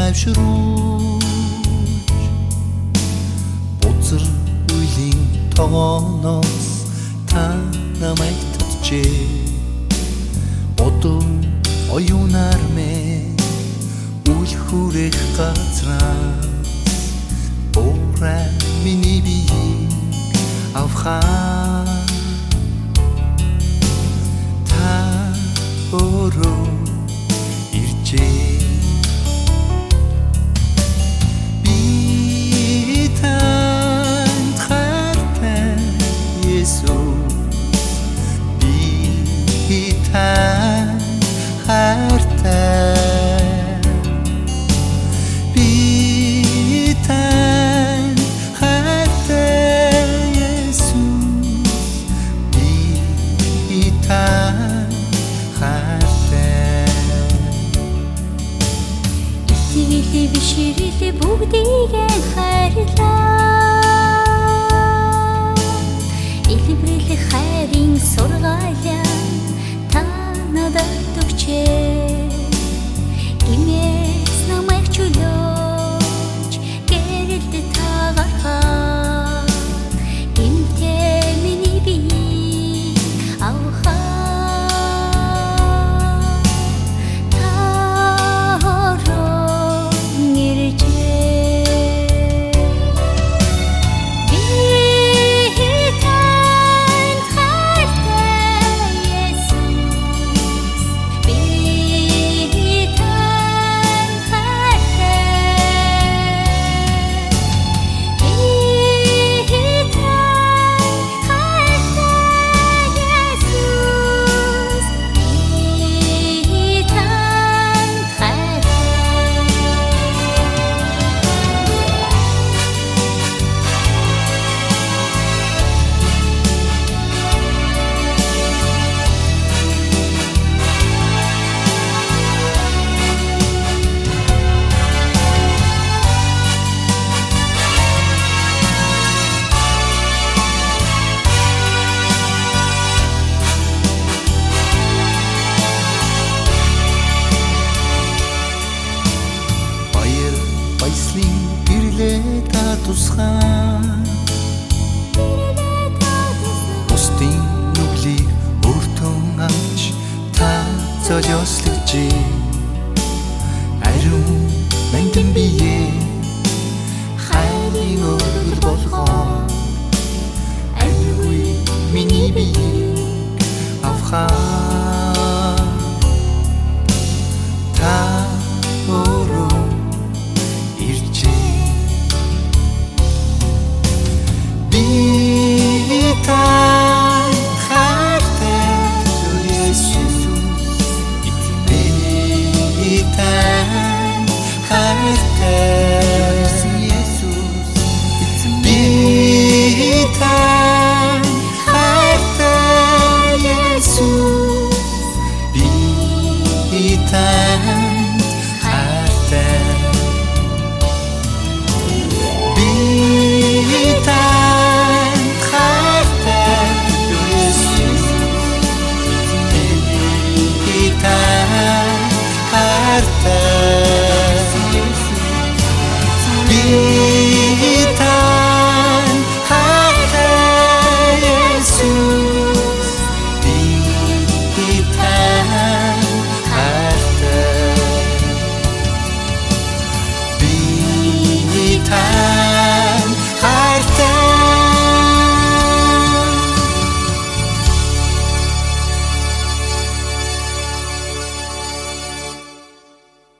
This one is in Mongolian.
тайвшруулж бузар үеийн тогооноос та намайг татжээ. Одон оюунаар минь үл хүрэх газраас буруу миний биеийг авхаа. Та өөрөө иржээ. Биширэлээ бүгдийг хайрлаа. Илбэрлэх хайрын сургаалаа та надад өгчээ. Имээс намайг чөлөөж гэрэлд та гаргаад гэмтээ миний биеийг авахаа. Тусгай бусдын нүглийг өөртөө авч та золиослогчээ. Ариун мандин бие хайрын өргөл болгоо. Ариун миний биеийг авхаа. Та өөрөө иржээ. Jesus,